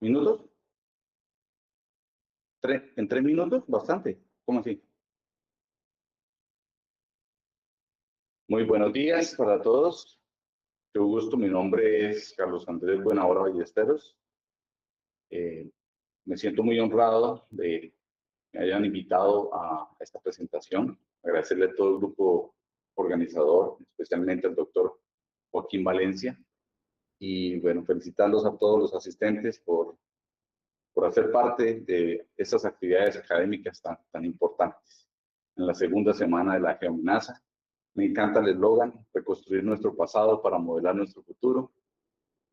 ¿Minutos? ¿En 3 minutos? Bastante. ¿Cómo así? Muy buenos días para todos. Mucho gusto. Mi nombre es Carlos Andrés Buenahora Ballesteros. Me siento muy honrado de que me hayan invitado a esta presentación. Agradecerle a todo el grupo organizador, especialmente al doctor Joaquín Valencia. Y bueno, felicitarlos a todos los asistentes por hacer parte de esas actividades académicas tan importantes en la segunda semana de la Geominasa. Me encanta el eslogan, reconstruir nuestro pasado para modelar nuestro futuro.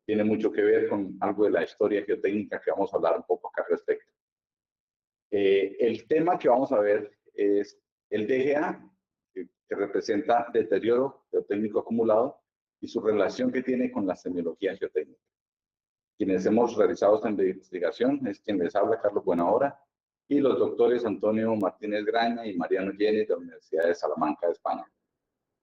Tiene mucho que ver con algo de la historia geotécnica que vamos a hablar un poco acá al respecto. El tema que vamos a ver es el DGA, que representa deterioro geotécnico acumulado y su relación que tiene con la semiología geotécnica. Quienes hemos realizado esta investigación es quien les habla, Carlos Buenahora, y los doctores Antonio Martínez Graña y Mariano Llenes de la Universidad de Salamanca de España.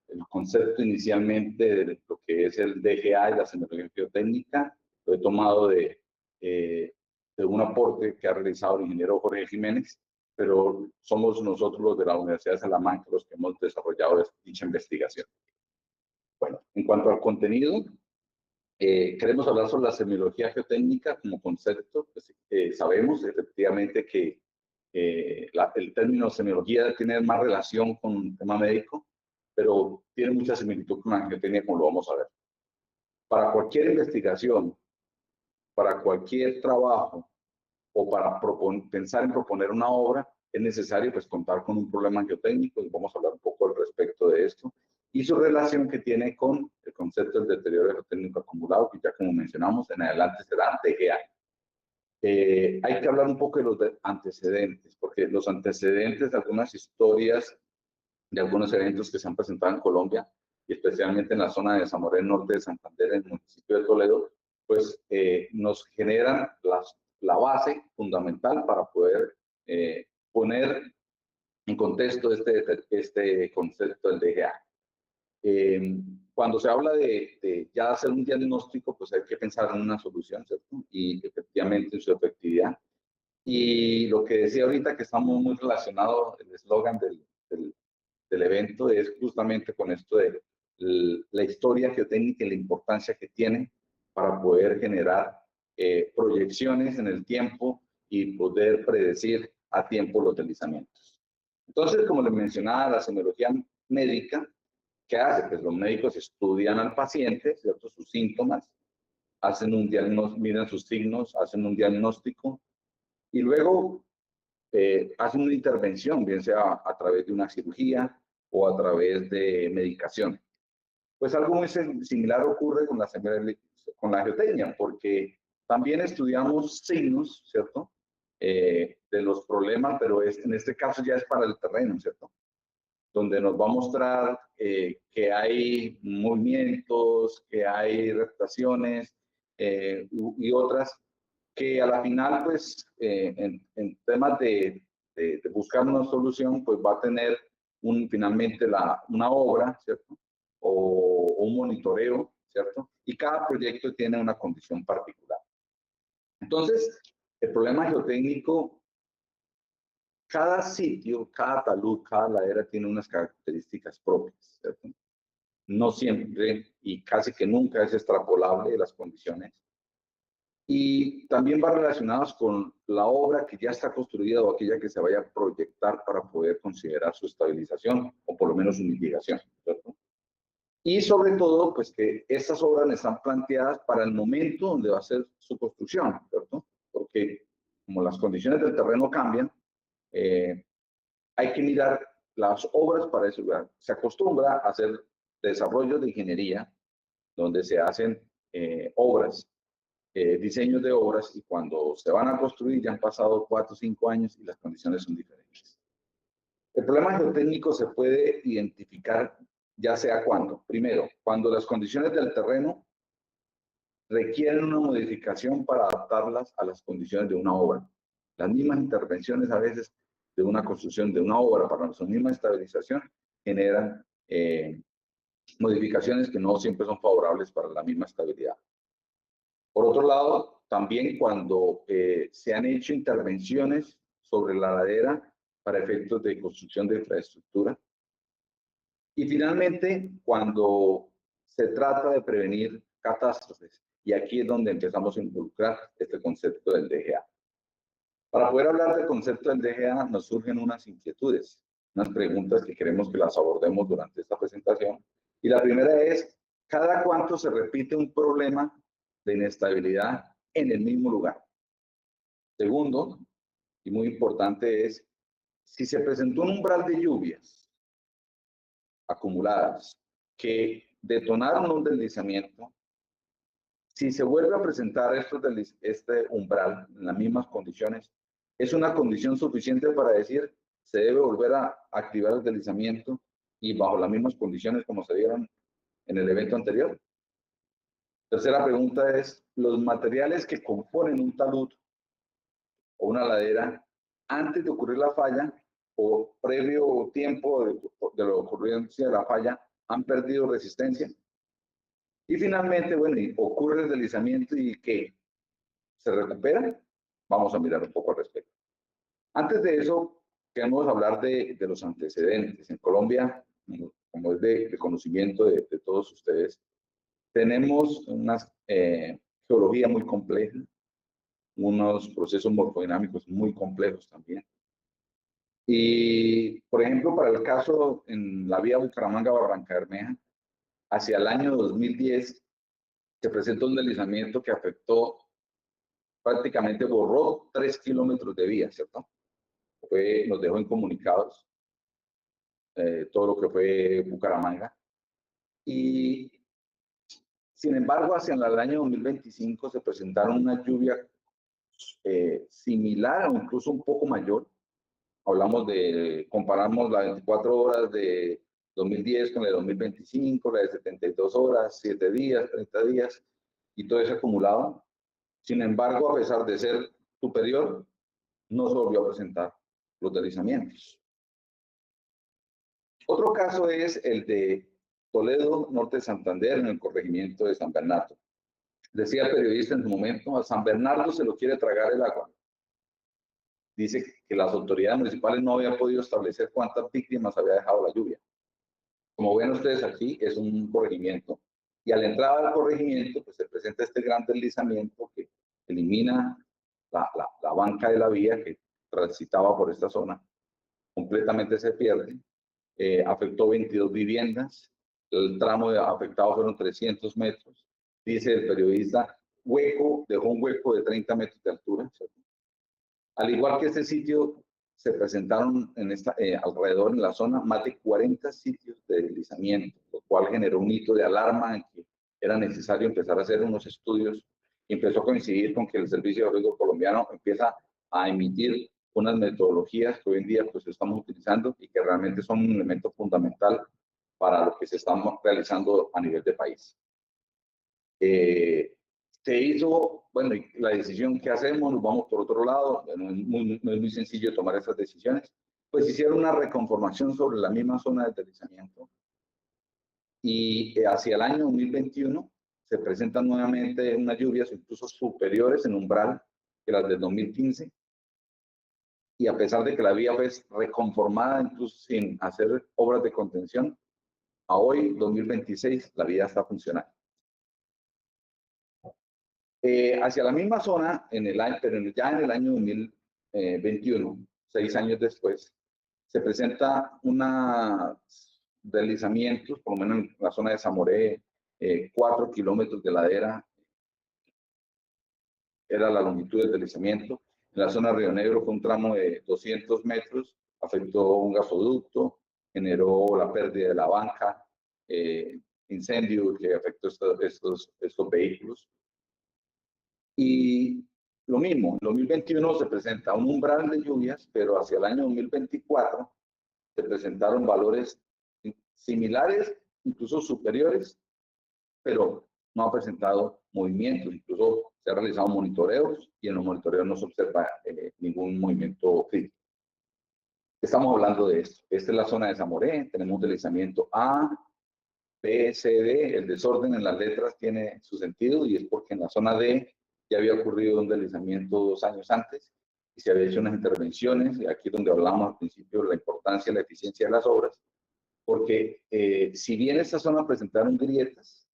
El concepto inicialmente de lo que es el DGA y la semiología geotécnica lo he tomado de un aporte que ha realizado el ingeniero Jorge Jiménez, pero somos nosotros los de la Universidad de Salamanca los que hemos desarrollado dicha investigación. Bueno, en cuanto al contenido, queremos hablar sobre la semiología geotécnica como concepto. Pues, sabemos efectivamente que el término semiología tiene más relación con un tema médico, pero tiene mucha similitud con la geotécnica, como lo vamos a ver. Para cualquier investigación, para cualquier trabajo o para pensar en proponer una obra, es necesario pues contar con un problema geotécnico, y vamos a hablar un poco al respecto de esto, y su relación que tiene con el concepto del deterioro geotécnico acumulado, que ya como mencionamos, en adelante será DGA. Hay que hablar un poco de los antecedentes, porque los antecedentes de algunas historias, de algunos eventos que se han presentado en Colombia, y especialmente en la zona de Zamora Norte de Santander, en el municipio de Toledo, pues nos generan la base fundamental para poder poner en contexto este concepto del DGA. Cuando se habla de ya hacer un diagnóstico, pues hay que pensar en una solución, ¿cierto? Y efectivamente en su efectividad. Y lo que decía ahorita, que estamos muy relacionados, el eslogan del evento es justamente con esto de la historia geotécnica y la importancia que tiene para poder generar proyecciones en el tiempo y poder predecir a tiempo los deslizamientos. Entonces, como les mencionaba, la semiología médica, ¿qué hace? Pues los médicos estudian al paciente, ¿cierto? Sus síntomas, hacen un diagnóstico, miran sus signos, hacen un diagnóstico y luego hacen una intervención, bien sea a través de una cirugía o a través de medicación. Pues algo muy similar ocurre con la geotecnia, porque también estudiamos signos, ¿cierto? De los problemas, pero en este caso ya es para el terreno, ¿cierto? Donde nos va a mostrar que hay movimientos, que hay reputaciones y otras que a la final, pues, en temas de buscar una solución, pues va a tener finalmente una obra, ¿cierto? O un monitoreo, ¿cierto? Y cada proyecto tiene una condición particular. Entonces, el problema geotécnico, cada sitio, cada talud, cada ladera tiene unas características propias, ¿cierto? No siempre y casi que nunca es extrapolable las condiciones. Y también va relacionados con la obra que ya está construida o aquella que se vaya a proyectar para poder considerar su estabilización o por lo menos su mitigación, ¿cierto? Y sobre todo, pues que estas obras están planteadas para el momento donde va a ser su construcción, ¿cierto? Porque como las condiciones del terreno cambian, hay que mirar las obras para ese lugar. Se acostumbra a hacer desarrollos de ingeniería donde se hacen obras, diseños de obras, y cuando se van a construir ya han pasado 4 o 5 años y las condiciones son diferentes. El problema geotécnico se puede identificar ya sea cuando, primero, cuando las condiciones del terreno requieren una modificación para adaptarlas a las condiciones de una obra. Las mismas intervenciones a veces de una construcción de una obra para su misma estabilización generan modificaciones que no siempre son favorables para la misma estabilidad. Por otro lado, también cuando se han hecho intervenciones sobre la ladera para efectos de construcción de infraestructura. Y finalmente, cuando se trata de prevenir catástrofes, y aquí es donde empezamos a involucrar este concepto del DGA. Para poder hablar del concepto del DGA nos surgen unas inquietudes, unas preguntas que queremos que las abordemos durante esta presentación. Y la primera es, ¿cada cuánto se repite un problema de inestabilidad en el mismo lugar? Segundo, y muy importante, es si se presentó un umbral de lluvias acumuladas que detonaron un deslizamiento, si se vuelve a presentar este umbral en las mismas condiciones, ¿es una condición suficiente para decir se debe volver a activar el deslizamiento y bajo las mismas condiciones como se dieron en el evento anterior? Tercera pregunta es, ¿los materiales que componen un talud o una ladera antes de ocurrir la falla o previo tiempo de la ocurrencia de la falla han perdido resistencia? Y finalmente, bueno, ocurre el deslizamiento y ¿qué? ¿Se recupera? Vamos a mirar un poco al respecto. Antes de eso, queremos hablar de los antecedentes. En Colombia, como es de conocimiento de todos ustedes, tenemos una geología muy compleja, unos procesos morfodinámicos muy complejos también. Y, por ejemplo, para el caso en la vía Bucaramanga-Barranca Bermeja, hacia el año 2010 se presentó un deslizamiento que afectó, prácticamente borró 3 kilómetros de vía, ¿cierto? Nos dejó incomunicados todo lo que fue Bucaramanga. Y, sin embargo, hacia el año 2025 se presentaron una lluvia similar o incluso un poco mayor. Comparamos las 24 horas de 2010 con la de 2025, la de 72 horas, 7 días, 30 días, y todo eso acumulado. Sin embargo, a pesar de ser superior, no se volvió a presentar los deslizamientos. Otro caso es el de Toledo, norte de Santander, en el corregimiento de San Bernardo. Decía el periodista en su momento, a San Bernardo se lo quiere tragar el agua. Dice que las autoridades municipales no habían podido establecer cuántas víctimas había dejado la lluvia. Como ven ustedes aquí, es un corregimiento. Y a la entrada del corregimiento, pues se presenta este gran deslizamiento que elimina la banca de la vía que transitaba por esta zona. Completamente se pierde. Afectó 22 viviendas. El tramo afectado fueron 300 metros. Dice el periodista, dejó un hueco de 30 metros de altura, ¿cierto? Al igual que este sitio, se presentaron alrededor en la zona más de 40 sitios de deslizamiento, lo cual generó un hito de alarma en que era necesario empezar a hacer unos estudios y empezó a coincidir con que el Servicio Geológico Colombiano empieza a emitir unas metodologías que hoy en día pues estamos utilizando y que realmente son un elemento fundamental para lo que se está realizando a nivel de país. Se hizo, bueno, la decisión que hacemos, nos vamos por otro lado, no es muy sencillo tomar esas decisiones, pues hicieron una reconformación sobre la misma zona de deslizamiento y hacia el año 2021 se presentan nuevamente unas lluvias incluso superiores en umbral que las del 2015 y a pesar de que la vía fue reconformada incluso sin hacer obras de contención, a hoy, 2026, la vía está funcionando. Hacia la misma zona, pero ya en el año 2021, 6 años después, se presenta unos deslizamientos, por lo menos en la zona de Zamoré, 4 kilómetros de ladera, era la longitud del deslizamiento. En la zona de Río Negro fue un tramo de 200 metros, afectó un gasoducto, generó la pérdida de la banca, incendio que afectó estos vehículos. Y lo mismo, en 2021 se presenta un umbral de lluvias, pero hacia el año 2024 se presentaron valores similares, incluso superiores, pero no ha presentado movimientos. Incluso se han realizado monitoreos y en los monitoreos no se observa ningún movimiento crítico. Estamos hablando de esto. Esta es la zona de Zamoré, tenemos un deslizamiento A, B, C, D. El desorden en las letras tiene su sentido y es porque en la zona D ya había ocurrido un deslizamiento 2 años antes y se había hecho unas intervenciones, y aquí es donde hablamos al principio de la importancia y la eficiencia de las obras, porque si bien esta zona presentaron grietas,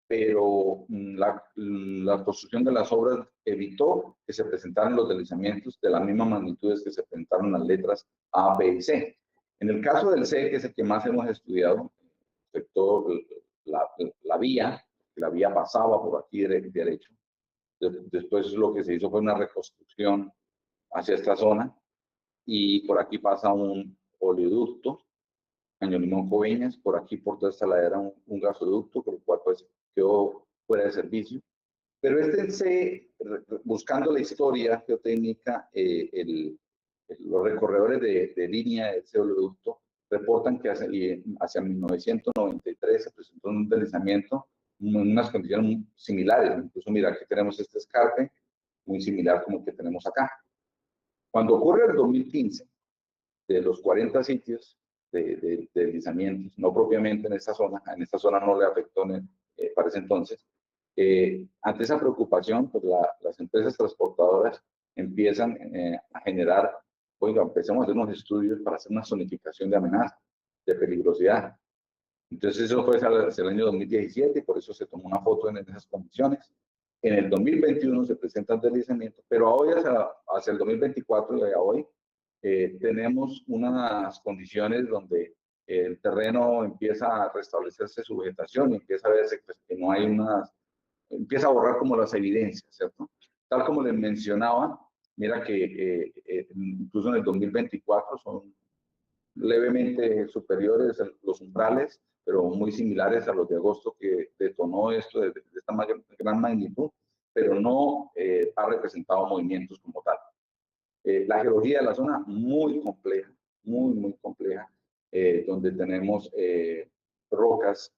pero la construcción de las obras evitó que se presentaran los deslizamientos de las mismas magnitudes que se presentaron las letras A, B y C. En el caso del C, que es el que más hemos estudiado, afectó la vía, que la vía pasaba por aquí derecho. Después lo que se hizo fue una reconstrucción hacia esta zona y por aquí pasa un oleoducto, Caño Limón Coveñas, por aquí por toda esta ladera un gasoducto, con el cual pues quedó fuera de servicio. Pero buscando la historia geotécnica, los recorredores de línea de ese oleoducto reportan que hacia 1993 se presentó un deslizamiento en unas condiciones similares. Incluso mira, aquí tenemos este escarpe, muy similar como el que tenemos acá. Cuando ocurre el 2015, de los 40 sitios de deslizamientos, no propiamente en esta zona no le afectó para ese entonces. Ante esa preocupación, pues las empresas transportadoras empiezan a generar, oiga, empezamos a hacer unos estudios para hacer una zonificación de amenaza, de peligrosidad. Entonces eso fue hacia el año 2017 y por eso se tomó una foto en esas condiciones. En el 2021 se presentan deslizamientos, pero hoy hacia el 2024 y a hoy tenemos unas condiciones donde el terreno empieza a restablecerse su vegetación y empieza a verse pues, que no hay empieza a borrar como las evidencias, ¿cierto? Tal como les mencionaba, mira que incluso en el 2024 son levemente superiores a los umbrales, pero muy similares a los de agosto que detonó esto de esta gran magnitud, pero no ha representado movimientos como tal. La geología de la zona muy compleja, muy compleja, donde tenemos rocas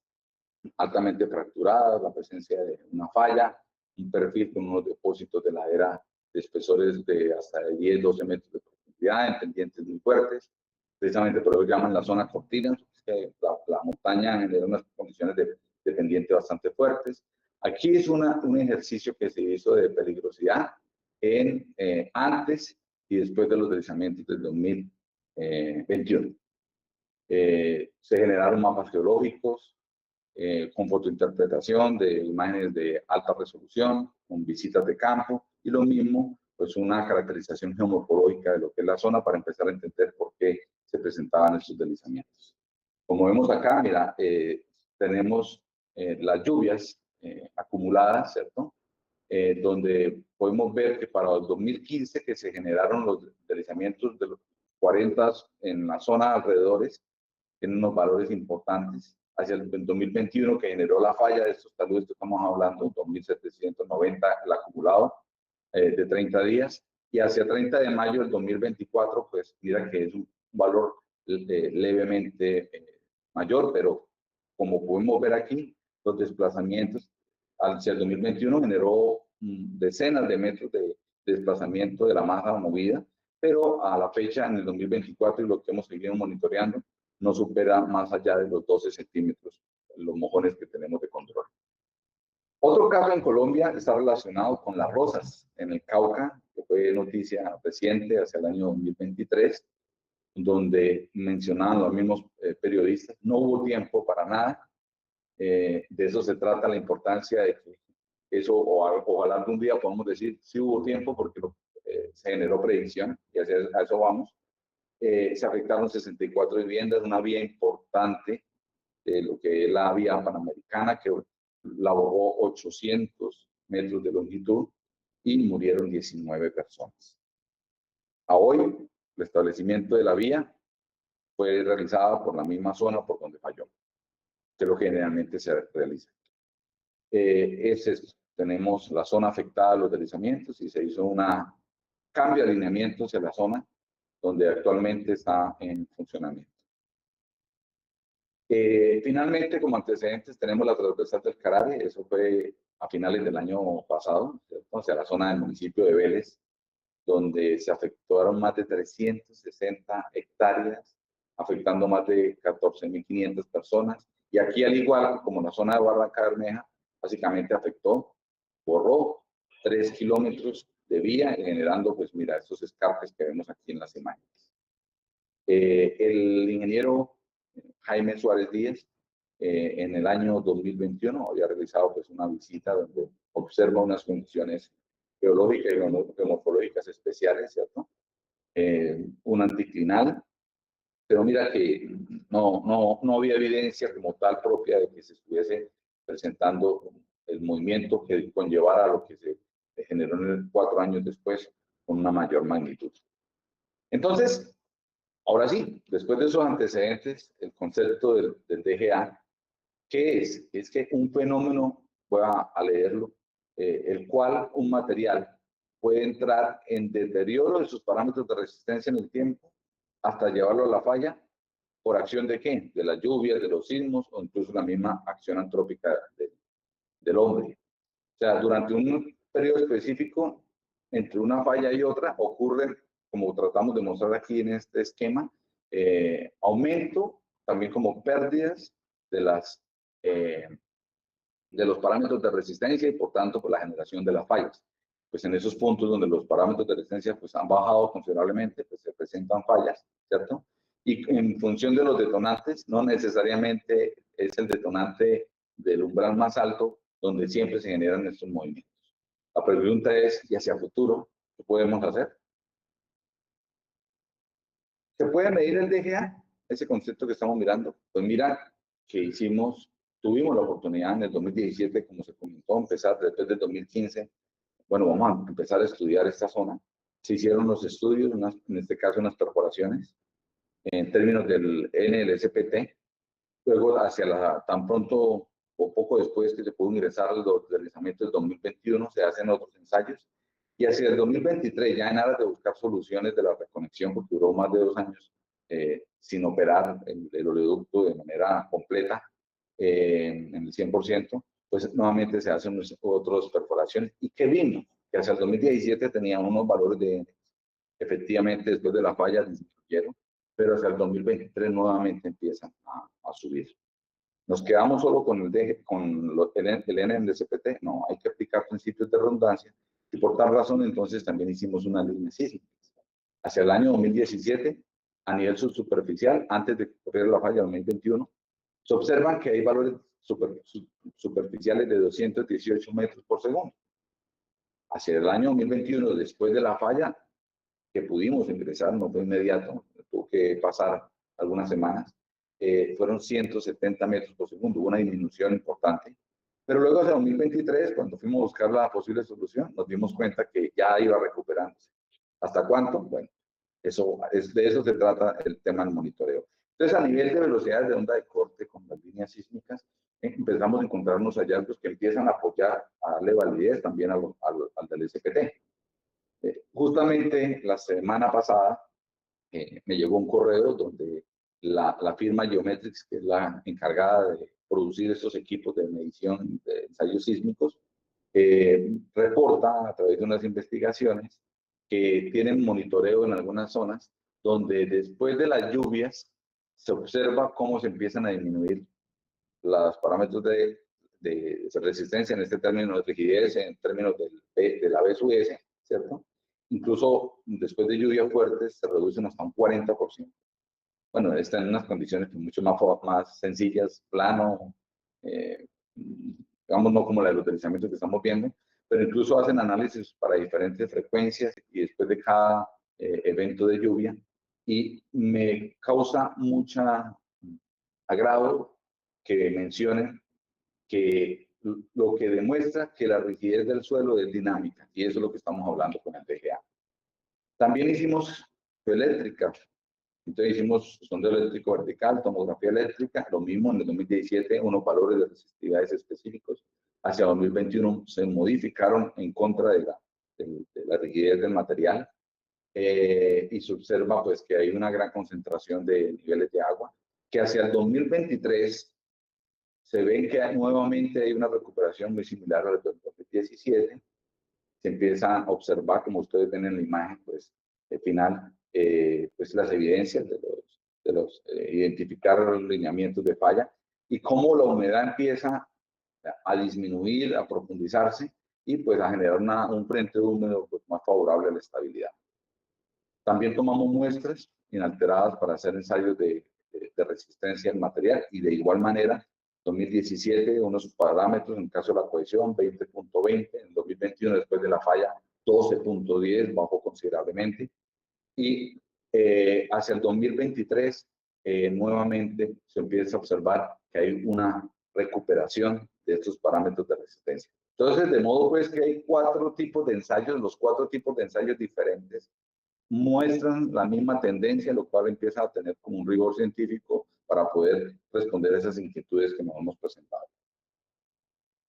altamente fracturadas, la presencia de una falla, un perfil con unos depósitos de ladera de espesores de hasta 10, 12 metros de profundidad, en pendientes muy fuertes, precisamente por eso llaman la zona cortina, que la montaña genera unas condiciones de pendiente bastante fuertes. Aquí es un ejercicio que se hizo de peligrosidad antes y después de los deslizamientos del 2021. Se generaron mapas geológicos con fotointerpretación de imágenes de alta resolución, con visitas de campo y lo mismo, pues una caracterización geomorfológica de lo que es la zona para empezar a entender por qué se presentaban estos deslizamientos. Como vemos acá, mira, tenemos las lluvias acumuladas, ¿cierto? Donde podemos ver que para el 2015 que se generaron los deslizamientos de los 40 en la zona alrededores, tienen unos valores importantes. Hacia el 2021 que generó la falla de estos taludes que estamos hablando, 2.790 el acumulado de 30 días, y hacia 30 de mayo del 2024, pues mira que es un valor levemente mayor, pero como podemos ver aquí, los desplazamientos hacia el 2021 generó decenas de metros de desplazamiento de la masa movida, pero a la fecha, en el 2024, y lo que hemos seguido monitoreando, no supera más allá de los 12 centímetros los mojones que tenemos de control. Otro caso en Colombia está relacionado con las rosas en el Cauca, que fue noticia reciente hacia el año 2023, donde mencionaban los mismos periodistas, no hubo tiempo para nada. De eso se trata la importancia de que eso, ojalá algún día podamos decir, sí hubo tiempo porque se generó predicción y a eso vamos. Se afectaron 64 viviendas, una vía importante de lo que es la vía panamericana, que la borró 800 metros de longitud y murieron 19 personas. A hoy, el establecimiento de la vía fue realizada por la misma zona por donde falló, que es lo que generalmente se realiza. Tenemos la zona afectada a los deslizamientos y se hizo un cambio de alineamiento hacia la zona donde actualmente está en funcionamiento. Finalmente, como antecedentes, tenemos la transversal del Carare, eso fue a finales del año pasado, ¿cierto? Hacia la zona del municipio de Vélez, donde se afectaron más de 360 hectáreas, afectando más de 14.500 personas. Y aquí, al igual como la zona de Barranca Bermeja, básicamente afectó, borró 3 kilómetros de vía, generando, pues mira, estos escapes que vemos aquí en las imágenes. El ingeniero Jaime Suárez Díaz, en el año 2021, había realizado pues una visita donde observa unas condiciones geológicas y geomorfológicas especiales, ¿cierto? Un anticlinal, pero mira que no había evidencia como tal propia de que se estuviese presentando el movimiento que conllevara a lo que se generó en el 4 años después con una mayor magnitud. Entonces, ahora sí, después de esos antecedentes, el concepto del DGA, ¿qué es? Es que un fenómeno, voy a leerlo, el cual un material puede entrar en deterioro de sus parámetros de resistencia en el tiempo hasta llevarlo a la falla. ¿Por acción de qué? De las lluvias, de los sismos o incluso la misma acción antrópica del hombre. O sea, durante un periodo específico, entre una falla y otra, ocurren, como tratamos de mostrar aquí en este esquema, aumento, también como pérdidas de, de los parámetros de resistencia y por tanto por la generación de las fallas. Pues en esos puntos donde los parámetros de resistencia pues, han bajado considerablemente, pues se presentan fallas, ¿cierto? Y en función de los detonantes, no necesariamente es el detonante del umbral más alto donde siempre se generan estos movimientos. La pregunta es, ¿y hacia futuro qué podemos hacer? ¿Se puede medir el DGA? Ese concepto que estamos mirando. Pues mira que tuvimos la oportunidad en el 2017, como se comentó, empezar después del 2015. Bueno, vamos a empezar a estudiar esta zona. Se hicieron los estudios, en este caso unas perforaciones, en términos del NLSPT. Luego, tan pronto o poco después que se pudo ingresar al deslizamiento del 2021, se hacen otros ensayos. Y hacia el 2023, ya en aras de buscar soluciones de la reconexión, porque duró más de 2 años sin operar el oleoducto de manera completa, en el 100%, pues nuevamente se hacen otras perforaciones. ¿Y qué vimos? Que hacia el 2017 tenían unos valores de, efectivamente, después de la falla disminuyeron, pero hacia el 2023 nuevamente empiezan a subir. ¿Nos quedamos solo con el NLSPT? No, hay que aplicar principios de redundancia y por tal razón entonces también hicimos una línea sísmica. Hacia el año 2017, a nivel subsuperficial, antes de ocurrir la falla 2021, se observan que hay valores superficiales de 218 metros por segundo. Hacia el año 2021, después de la falla, que pudimos ingresar, no fue inmediato, tuvo que pasar algunas semanas, fueron 170 metros por segundo, hubo una disminución importante. Pero luego, hacia 2023, cuando fuimos a buscar la posible solución, nos dimos cuenta que ya iba recuperándose. ¿Hasta cuánto? Bueno, de eso se trata el tema del monitoreo. Entonces, a nivel de velocidades de onda de corte con las líneas sísmicas, empezamos a encontrarnos hallazgos que empiezan a apoyar, a darle validez también al del SPT. Justamente la semana pasada me llegó un correo donde la firma Geometrics, que es la encargada de producir estos equipos de medición de ensayos sísmicos, reporta a través de unas investigaciones que tienen monitoreo en algunas zonas donde después de las lluvias se observa cómo se empiezan a disminuir los parámetros de resistencia, en este término de rigidez, en términos de la BSUS, ¿cierto? Incluso después de lluvias fuertes se reducen hasta un 40%. Bueno, están en unas condiciones mucho más sencillas, plano, digamos, no como la de los deslizamientos que estamos viendo, pero incluso hacen análisis para diferentes frecuencias y después de cada evento de lluvia. Y me causa mucha agrado que mencionen que lo que demuestra que la rigidez del suelo es dinámica, y eso es lo que estamos hablando con el DGA. También hicimos bioeléctrica, entonces hicimos sondeo eléctrico vertical, tomografía eléctrica, lo mismo en el 2017, unos valores de resistividades específicos. Hacia 2021 se modificaron en contra de la rigidez del material, y se observa pues que hay una gran concentración de niveles de agua, que hacia el 2023 se ve que nuevamente hay una recuperación muy similar a la del 2017. Se empieza a observar, como ustedes ven en la imagen, pues, al final, pues las evidencias identificar los lineamientos de falla y cómo la humedad empieza a disminuir, a profundizarse y pues a generar un frente húmedo pues, más favorable a la estabilidad. También tomamos muestras inalteradas para hacer ensayos de resistencia al material y de igual manera, 2017, unos parámetros en el caso de la cohesión, 20.20, en 2021 después de la falla, 12.10, bajó considerablemente. Y hacia el 2023, nuevamente se empieza a observar que hay una recuperación de estos parámetros de resistencia. Entonces, de modo pues que hay 4 tipos de ensayos, los 4 tipos de ensayos diferentes muestran la misma tendencia, lo cual empieza a tener como un rigor científico para poder responder a esas inquietudes que nos hemos presentado.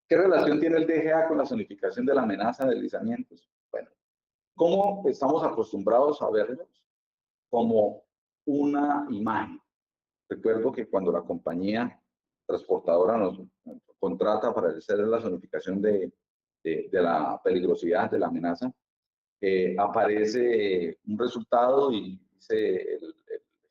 ¿Qué relación tiene el DGA con la zonificación de la amenaza de deslizamientos? Bueno, ¿cómo estamos acostumbrados a verlos? Como una imagen. Recuerdo que cuando la compañía transportadora nos contrata para hacer la zonificación de la peligrosidad, de la amenaza, aparece un resultado y dice, el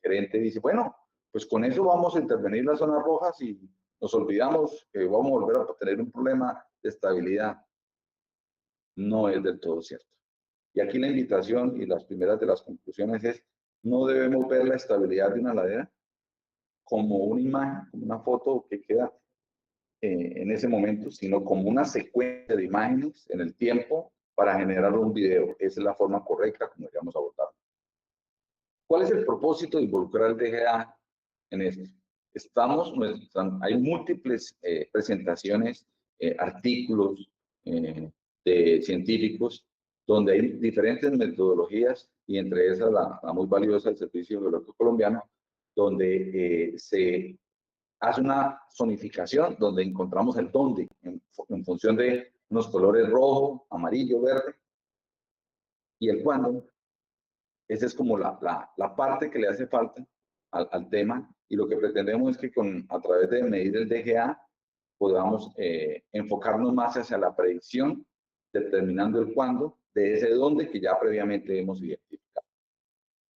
gerente dice, bueno, pues con eso vamos a intervenir las zonas rojas y nos olvidamos que vamos a volver a tener un problema de estabilidad. No es del todo cierto. Y aquí la invitación y las primeras de las conclusiones es, no debemos ver la estabilidad de una ladera como una imagen, como una foto que queda en ese momento, sino como una secuencia de imágenes en el tiempo para generar un video. Esa es la forma correcta como deberíamos abordarlo. ¿Cuál es el propósito de involucrar el DGA en esto? Hay múltiples presentaciones, artículos de científicos donde hay diferentes metodologías y entre esas la muy valiosa del Servicio Geológico Colombiano, donde se hace una zonificación donde encontramos el dónde en función de unos colores rojo, amarillo, verde y el cuándo. Esa es como la parte que le hace falta al tema y lo que pretendemos es que a través de medir el DGA podamos enfocarnos más hacia la predicción, determinando el cuándo de ese dónde que ya previamente hemos identificado.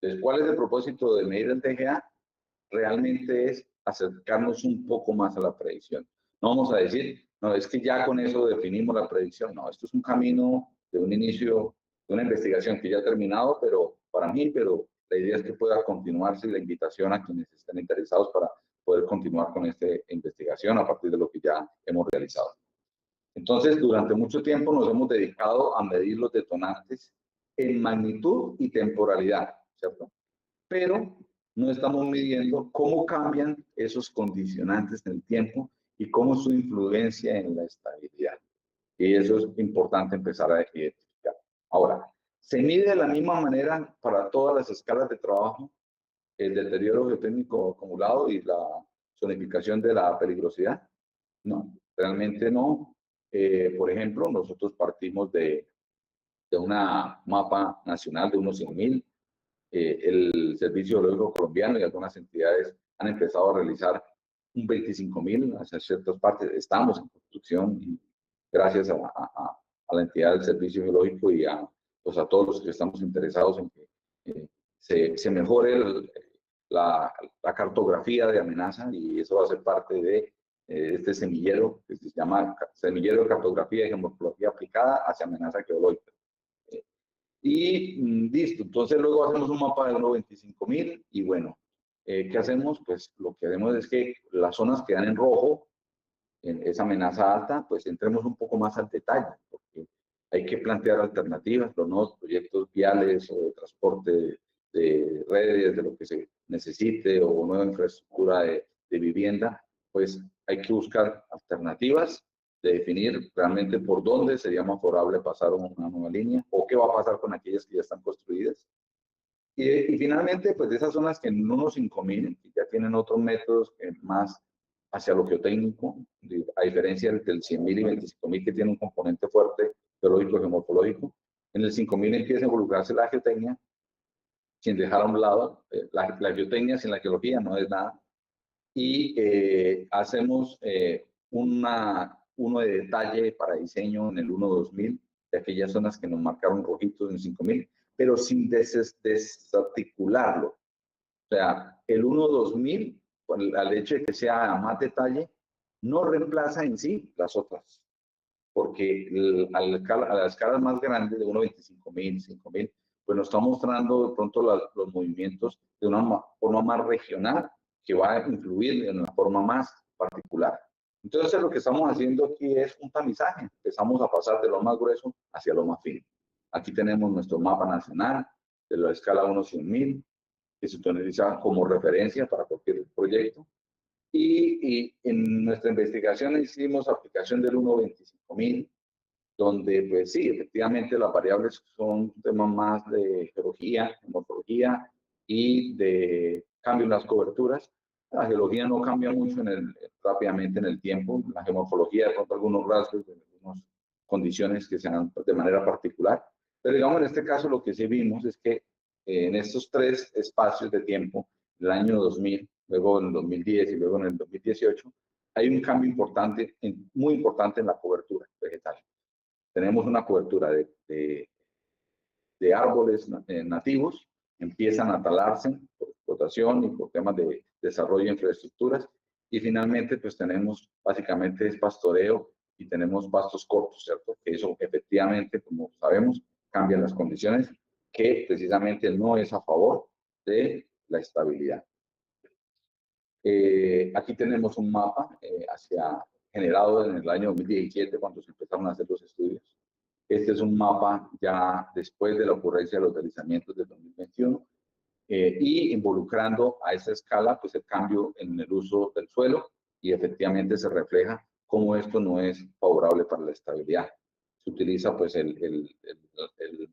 Entonces, ¿cuál es el propósito de medir el DGA? Realmente es acercarnos un poco más a la predicción. No vamos a decir, no, es que ya con eso definimos la predicción. No, esto es un camino de un inicio, de una investigación que ya ha terminado, pero pero la idea es que pueda continuarse y la invitación a quienes estén interesados para poder continuar con esta investigación a partir de lo que ya hemos realizado. Entonces, durante mucho tiempo nos hemos dedicado a medir los detonantes en magnitud y temporalidad, ¿cierto? Pero no estamos midiendo cómo cambian esos condicionantes en el tiempo y cómo su influencia en la estabilidad. Y eso es importante empezar a identificar. Ahora, ¿se mide de la misma manera para todas las escalas de trabajo el deterioro geotécnico acumulado y la zonificación de la peligrosidad? No, realmente no. Por ejemplo, nosotros partimos de una mapa nacional de unos 100.000. El Servicio Geológico Colombiano y algunas entidades han empezado a realizar un 25.000 hacia ciertas partes. Estamos en construcción y gracias a la entidad del Servicio Geológico y pues a todos los que estamos interesados en que se mejore la cartografía de amenaza y eso va a ser parte de este semillero que se llama Semillero de Cartografía y Geomorfología Aplicada hacia Amenaza Geológica. Y listo, entonces luego hacemos un mapa de unos 25.000 y bueno, ¿qué hacemos? Pues lo que haremos es que las zonas que dan en rojo, en esa amenaza alta, pues entremos un poco más al detalle, porque hay que plantear alternativas, los nuevos proyectos viales o de transporte de redes, de lo que se necesite, o nueva infraestructura de vivienda, pues hay que buscar alternativas de definir realmente por dónde sería más favorable pasar una nueva línea o qué va a pasar con aquellas que ya están construidas. Y finalmente, pues de esas zonas que en unos 5.000, que ya tienen otros métodos más hacia lo geotécnico, a diferencia del 100.000 y 25.000 que tiene un componente fuerte geológico y geomorfológico, en el 5.000 empieza a involucrarse la geotecnia, sin dejar a un lado la geotecnia sin la geología no es nada, y hacemos uno de detalle para diseño en el 1-2000, de aquellas zonas que nos marcaron rojitos en 5.000, pero sin desarticularlo. O sea, el 1-2000, al hecho de que sea más detalle, no reemplaza en sí las otras. porque a la escala más grande de 1.25.000, 5.000, pues nos está mostrando de pronto los movimientos de una forma más regional que va a influir en una forma más particular. Entonces lo que estamos haciendo aquí es un tamizaje. Empezamos a pasar de lo más grueso hacia lo más fino. Aquí tenemos nuestro mapa nacional de la escala 1/100.000, que se utiliza como referencia para cualquier proyecto. Y en nuestra investigación hicimos aplicación del 1/25.000, donde pues sí, efectivamente las variables son temas más de geología, morfología y de cambio en las coberturas. La geología no cambia mucho rápidamente en el tiempo, la geomorfología de pronto algunos rasgos, algunas condiciones que se dan de manera particular, pero digamos en este caso lo que sí vimos es que en estos tres espacios de tiempo, el año 2000, luego en el 2010 y luego en el 2018, hay un cambio importante, muy importante en la cobertura vegetal. Tenemos una cobertura de árboles nativos, empiezan a talarse por explotación y por temas de desarrollo de infraestructuras, y finalmente pues tenemos básicamente es pastoreo y tenemos pastos cortos, ¿cierto? Que eso efectivamente, como sabemos, cambia las condiciones, que precisamente no es a favor de la estabilidad. Aquí tenemos un mapa generado en el año 2017, cuando se empezaron a hacer los estudios. Este es un mapa ya después de la ocurrencia de los deslizamientos del 2021 y involucrando a esa escala pues el cambio en el uso del suelo, y efectivamente se refleja cómo esto no es favorable para la estabilidad. Se utiliza pues el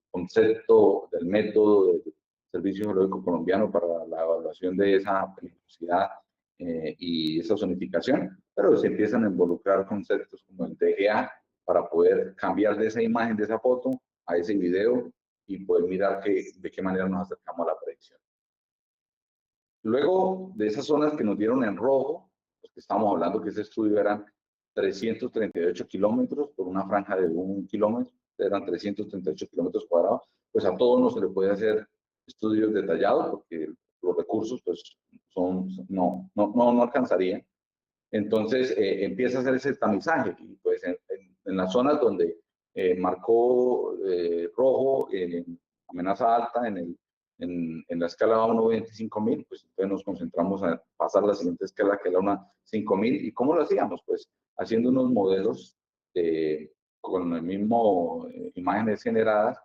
concepto del método del Servicio Geológico Colombiano para la evaluación de esa peligrosidad y esa zonificación, pero se empiezan a involucrar conceptos como el DGA para poder cambiar de esa imagen, de esa foto, a ese video y poder mirar de qué manera nos acercamos a la predicción. Luego de esas zonas que nos dieron en rojo, pues que estamos hablando que ese estudio eran 338 kilómetros por una franja de 1 kilómetro, eran 338 kilómetros cuadrados, pues a todos no se le puede hacer estudios detallados porque los recursos pues no alcanzarían. Entonces empieza a hacer ese tamizaje y pues en las zonas donde marcó rojo, amenaza alta en la escala 1/25.000, pues entonces nos concentramos en pasar la siguiente escala, que era una 5.000. ¿Y cómo lo hacíamos? Pues haciendo unos modelos con el mismo imágenes generadas,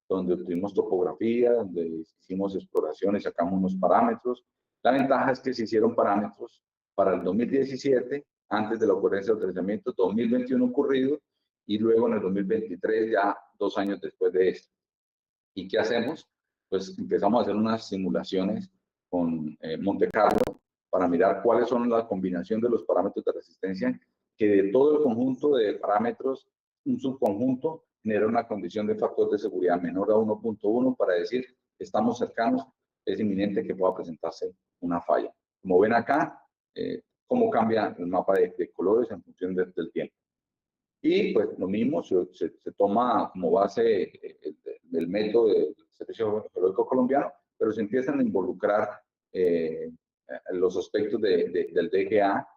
donde obtuvimos topografía, donde hicimos exploraciones, sacamos unos parámetros. La ventaja es que se hicieron parámetros para el 2017, antes de la ocurrencia del deslizamiento, 2021 ocurrido, y luego en el 2023, ya 2 años después de esto. ¿Y qué hacemos? Pues empezamos a hacer unas simulaciones con Monte Carlo para mirar cuáles son la combinación de los parámetros de resistencia, que de todo el conjunto de parámetros, un subconjunto genera una condición de factor de seguridad menor a 1.1 para decir estamos cercanos, es inminente que pueda presentarse una falla. Como ven acá, cómo cambia el mapa de colores en función del tiempo. Y pues lo mismo, se toma como base el método del Servicio Geológico Colombiano, pero se empiezan a involucrar los aspectos del DGA,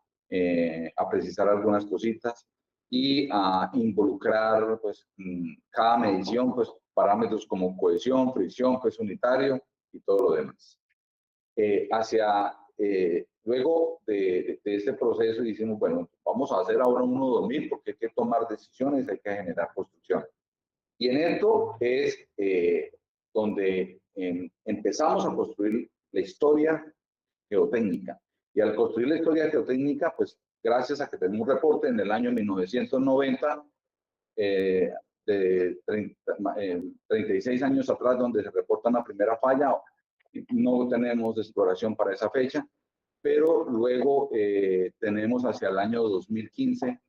a precisar algunas cositas y a involucrar pues cada medición, pues parámetros como cohesión, fricción, peso unitario y todo lo demás. Luego de este proceso decimos, bueno, vamos a hacer ahora un 1/2000 porque hay que tomar decisiones, hay que generar construcción. Y en esto es donde empezamos a construir la historia geotécnica. Y al construir la historia geotécnica, pues gracias a que tenemos un reporte en el año 1990, de 36 años atrás, donde se reporta una primera falla. No tenemos exploración para esa fecha, pero luego tenemos hacia el año 2015,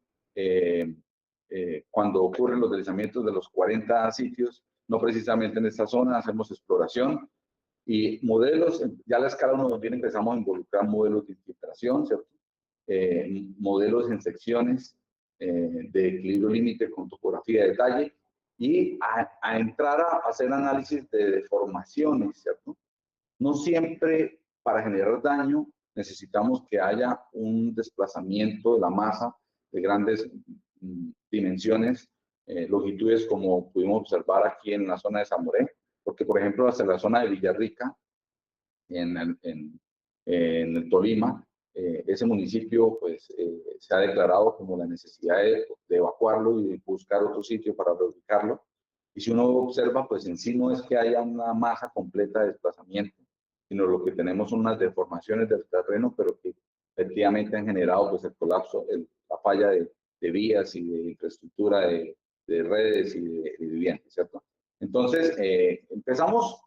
cuando ocurren los deslizamientos de los 40 sitios, no precisamente en esta zona, hacemos exploración y modelos, ya a la escala 1/2000 empezamos a involucrar modelos de infiltración, ¿cierto? Modelos en secciones de equilibrio límite con topografía de detalle, y a entrar a hacer análisis de deformaciones, ¿cierto? No siempre para generar daño necesitamos que haya un desplazamiento de la masa de grandes dimensiones, longitudes como pudimos observar aquí en la zona de Zamoré, porque por ejemplo hasta la zona de Villarrica, en el Tolima, ese municipio pues se ha declarado como la necesidad de evacuarlo y de buscar otro sitio para reubicarlo. Y si uno observa, pues en sí no es que haya una masa completa de desplazamiento, sino lo que tenemos son unas deformaciones del terreno, pero que efectivamente han generado pues el colapso, la falla de vías y de infraestructura de redes y de viviendas, ¿cierto? Entonces, empezamos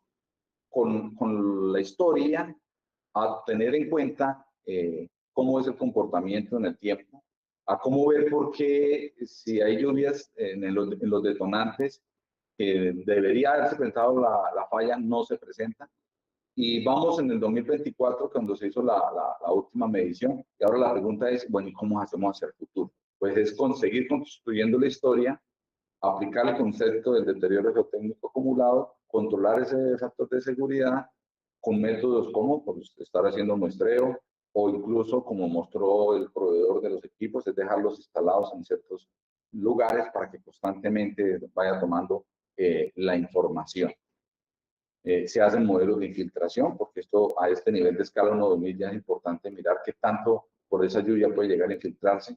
con la historia a tener en cuenta cómo es el comportamiento en el tiempo, a cómo ver por qué si hay lluvias en los detonantes que debería haberse presentado la falla no se presenta. Y vamos en el 2024 cuando se hizo la última medición. Y ahora la pregunta es, bueno, ¿y cómo hacemos hacia el futuro? Pues es conseguir construyendo la historia, aplicar el concepto del deterioro geotécnico acumulado, controlar ese factor de seguridad con métodos como pues, estar haciendo muestreo o incluso como mostró el proveedor de los equipos, es dejarlos instalados en ciertos lugares para que constantemente vaya tomando la información. Se hacen modelos de infiltración, porque esto a este nivel de escala 1-2000 ya es importante mirar qué tanto por esa lluvia puede llegar a infiltrarse,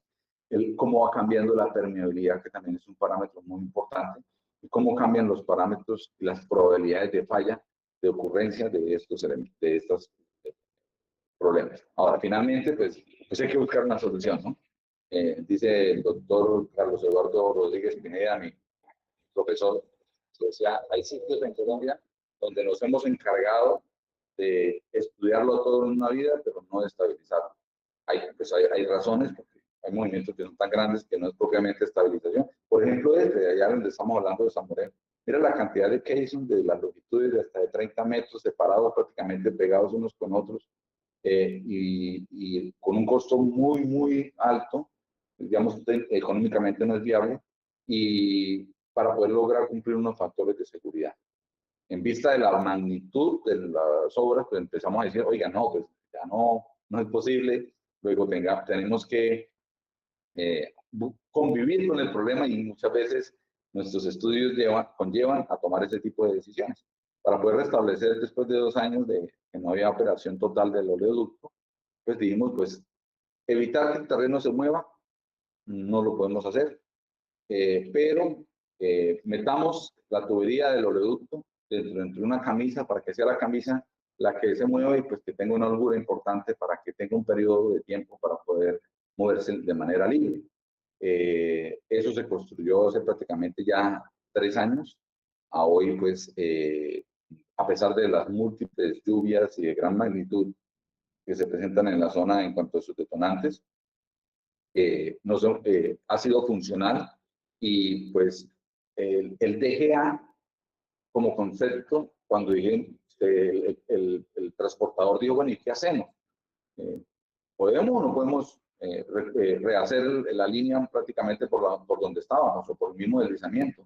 cómo va cambiando la permeabilidad, que también es un parámetro muy importante, y cómo cambian los parámetros y las probabilidades de falla, de ocurrencia de estos problemas. Ahora, finalmente, pues hay que buscar una solución, ¿no? Dice el doctor Carlos Eduardo Rodríguez Pineda, mi profesor, decía, hay sitios en Colombia donde nos hemos encargado de estudiarlo todo en una vida, pero no de estabilizarlo. Hay razones, porque hay movimientos que son tan grandes que no es propiamente estabilización. Por ejemplo, desde allá donde estamos hablando de Zamoré, mira la cantidad de caissons de las longitudes de hasta de 30 metros separados, prácticamente pegados unos con otros, y con un costo muy, muy alto, digamos, económicamente no es viable, y para poder lograr cumplir unos factores de seguridad. En vista de la magnitud de las obras, pues empezamos a decir, oiga, no, pues ya no es posible, luego tenemos que convivir con el problema y muchas veces nuestros estudios conllevan a tomar ese tipo de decisiones. Para poder restablecer después de 2 años de que no había operación total del oleoducto, pues dijimos, pues evitar que el terreno se mueva, no lo podemos hacer, pero metamos la tubería del oleoducto dentro de una camisa para que sea la camisa la que se mueva y pues que tenga una holgura importante para que tenga un periodo de tiempo para poder moverse de manera libre. Eso se construyó hace prácticamente ya 3 años. A hoy, pues, a pesar de las múltiples lluvias y de gran magnitud que se presentan en la zona en cuanto a sus detonantes, no son, ha sido funcional y pues el DGA como concepto, cuando dije, el transportador dijo, bueno, ¿y qué hacemos? ¿Podemos o no podemos rehacer la línea prácticamente por donde estábamos o por el mismo deslizamiento?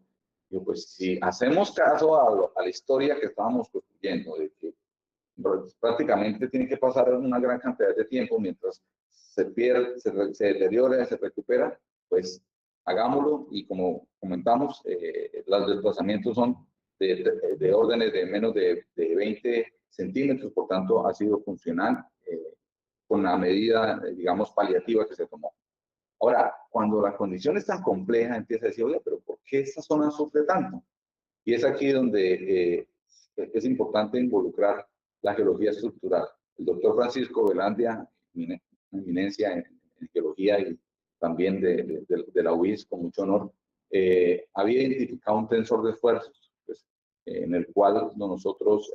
Yo, pues si hacemos caso a la historia que estábamos construyendo, de que prácticamente tiene que pasar una gran cantidad de tiempo mientras se pierde, se deteriora, se recupera, pues hagámoslo y como comentamos, los desplazamientos son de órdenes de menos de 20 centímetros, por tanto ha sido funcional con la medida, digamos, paliativa que se tomó. Ahora, cuando la condición es tan compleja, empieza a decir, oye, pero ¿por qué esta zona sufre tanto? Y es aquí donde es importante involucrar la geología estructural. El doctor Francisco Velandia, eminencia en geología y también de la UIS, con mucho honor, había identificado un tensor de esfuerzos, pues, en el cual nosotros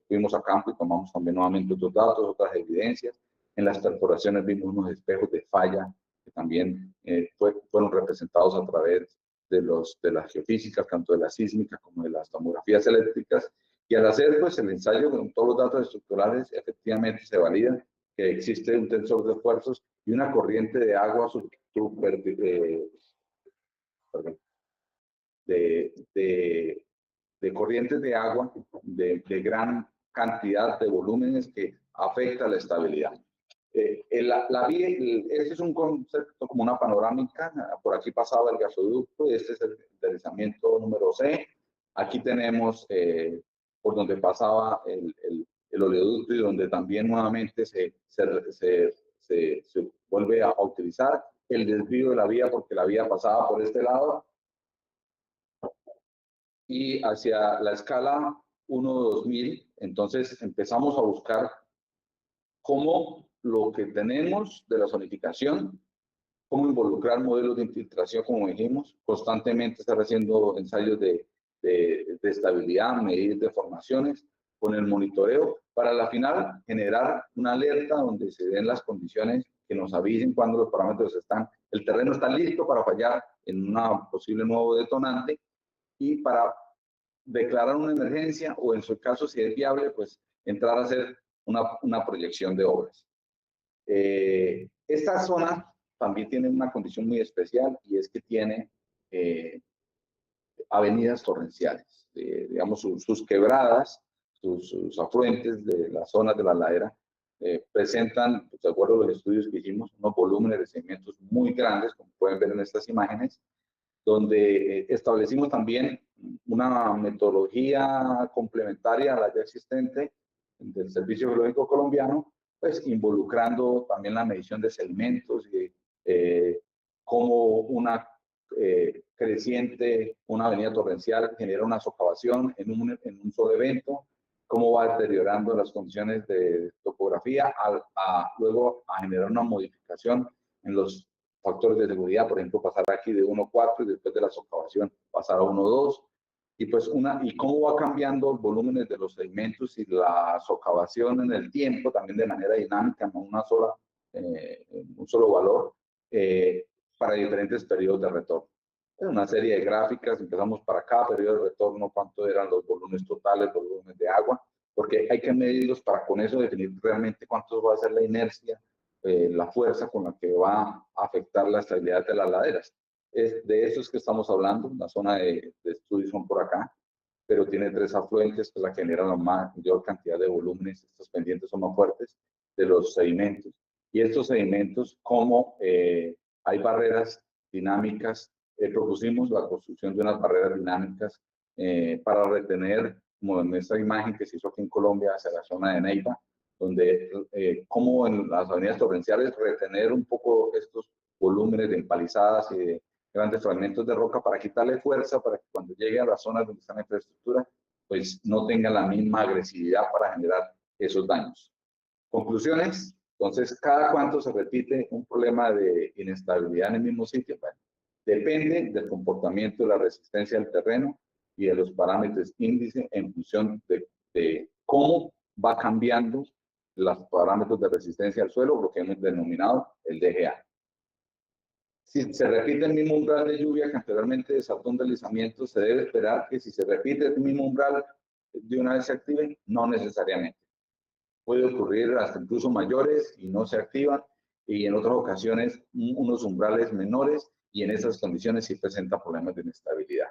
fuimos a campo y tomamos también nuevamente otros datos, otras evidencias. En las perforaciones vimos unos espejos de falla que también fueron representados a través de las geofísicas, tanto de la sísmica como de las tomografías eléctricas. Y al hacer pues, el ensayo con todos los datos estructurales, efectivamente se valida que existe un tensor de esfuerzos y una corriente de agua de corrientes de agua de gran cantidad de volúmenes que afecta la estabilidad. La vía, este es un concepto como una panorámica. Por aquí pasaba el gasoducto, este es el deslizamiento número C. Aquí tenemos por donde pasaba el oleoducto y donde también nuevamente se vuelve a utilizar el desvío de la vía porque la vía pasaba por este lado y hacia la escala 1-2000. Entonces empezamos a buscar cómo lo que tenemos de la zonificación, cómo involucrar modelos de infiltración, como dijimos, constantemente estar haciendo ensayos de estabilidad, medir deformaciones con el monitoreo, para al final generar una alerta donde se den las condiciones que nos avisen cuando los parámetros están, el terreno está listo para fallar en una posible nuevo detonante y para declarar una emergencia o en su caso, si es viable, pues entrar a hacer una proyección de obras. Esta zona también tiene una condición muy especial y es que tiene avenidas torrenciales. Digamos, sus quebradas, sus afluentes de las zonas de la ladera presentan, pues, de acuerdo a los estudios que hicimos, unos volúmenes de sedimentos muy grandes, como pueden ver en estas imágenes, donde establecimos también una metodología complementaria a la ya existente del Servicio Geológico Colombiano, pues involucrando también la medición de sedimentos y cómo una creciente, una avenida torrencial genera una socavación en un solo evento, cómo va deteriorando las condiciones de topografía, luego a generar una modificación en los factores de seguridad, por ejemplo, pasar aquí de 1,4 y después de la socavación pasar a 1,2. Y pues y cómo va cambiando los volúmenes de los sedimentos y la socavación en el tiempo, también de manera dinámica, no un solo valor, para diferentes periodos de retorno. Es una serie de gráficas, empezamos para cada periodo de retorno, cuánto eran los volúmenes totales, los volúmenes de agua, porque hay que medirlos para con eso definir realmente cuánto va a ser la inercia, la fuerza con la que va a afectar la estabilidad de las laderas. De eso es que estamos hablando, la zona de estudio son por acá, pero tiene 3 afluentes que la generan la mayor cantidad de volúmenes, estos pendientes son más fuertes de los sedimentos. Y estos sedimentos, como hay barreras dinámicas, propusimos la construcción de unas barreras dinámicas para retener, como en esta imagen que se hizo aquí en Colombia, hacia la zona de Neiva, donde como en las avenidas torrenciales, retener un poco estos volúmenes de empalizadas y de grandes fragmentos de roca para quitarle fuerza, para que cuando llegue a las zonas donde está la infraestructura, pues no tenga la misma agresividad para generar esos daños. Conclusiones. Entonces, ¿cada cuánto se repite un problema de inestabilidad en el mismo sitio? Bueno, depende del comportamiento de la resistencia del terreno y de los parámetros índice en función de cómo va cambiando los parámetros de resistencia al suelo, lo que hemos denominado el DGA. Si se repite el mismo umbral de lluvia que anteriormente desató un deslizamiento, se debe esperar que si se repite el mismo umbral de una vez se active, no necesariamente. Puede ocurrir hasta incluso mayores y no se activan, y en otras ocasiones unos umbrales menores, y en esas condiciones sí presenta problemas de inestabilidad.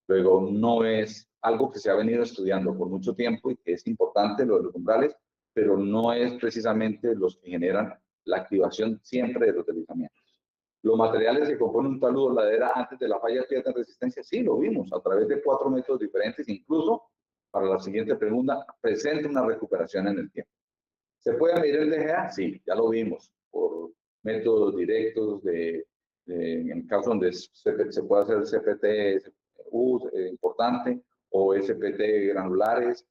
Luego, no es algo que se ha venido estudiando por mucho tiempo y que es importante lo de los umbrales, pero no es precisamente los que generan la activación siempre de los deslizamientos. Los materiales que componen un talud o ladera antes de la falla pierden resistencia, sí, lo vimos a través de 4 métodos diferentes, incluso para la siguiente pregunta, presenta una recuperación en el tiempo. ¿Se puede medir el DGA? Sí, ya lo vimos, por métodos directos, en el caso donde se puede hacer CPT importante o SPT granulares,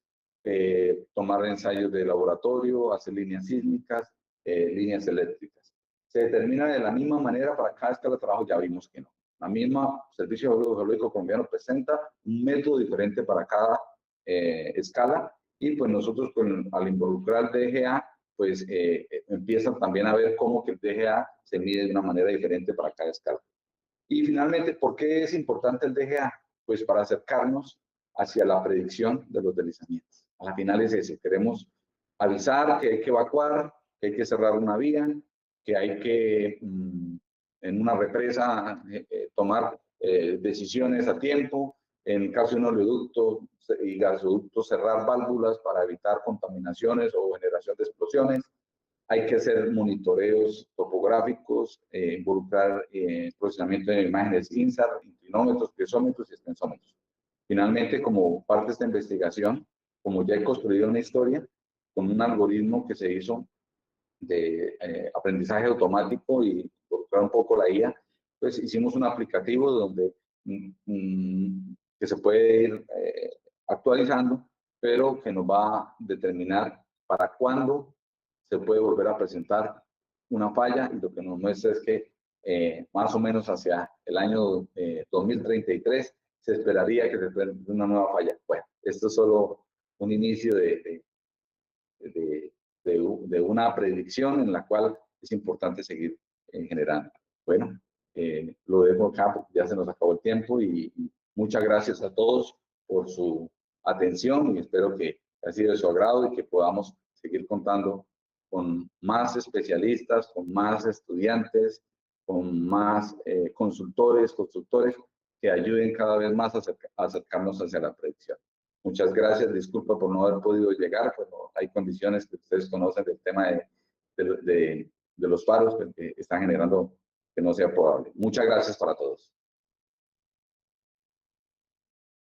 tomar ensayos de laboratorio, hacer líneas sísmicas, líneas eléctricas. ¿Se determina de la misma manera para cada escala de trabajo? Ya vimos que no. La misma Servicio Geológico Colombiano presenta un método diferente para cada escala, y pues nosotros al involucrar el DGA, pues empiezan también a ver cómo que el DGA se mide de una manera diferente para cada escala. Y finalmente, ¿por qué es importante el DGA? Pues para acercarnos hacia la predicción de los deslizamientos. A la final es eso, queremos avisar que hay que evacuar, que hay que cerrar una vía, que hay que en una represa tomar decisiones a tiempo, en caso de un oleoducto y gasoducto cerrar válvulas para evitar contaminaciones o generación de explosiones. Hay que hacer monitoreos topográficos, involucrar procesamiento de imágenes INSAR, inclinómetros, piezómetros y extensómetros. Finalmente, como parte de esta investigación, como ya he construido una historia con un algoritmo que se hizo de aprendizaje automático y involucrar un poco la IA, pues hicimos un aplicativo donde que se puede ir actualizando, pero que nos va a determinar para cuándo se puede volver a presentar una falla, y lo que nos muestra es que más o menos hacia el año 2033 se esperaría que se presente una nueva falla. Bueno, esto es solo un inicio de una predicción en la cual es importante seguir generando. Bueno, lo dejo acá porque ya se nos acabó el tiempo, y muchas gracias a todos por su atención, y espero que haya sido de su agrado y que podamos seguir contando con más especialistas, con más estudiantes, con más consultores, constructores que ayuden cada vez más a acercarnos hacia la predicción. Muchas gracias, disculpa por no haber podido llegar, pero hay condiciones que ustedes conocen del tema de los paros que están generando que no sea probable. Muchas gracias para todos.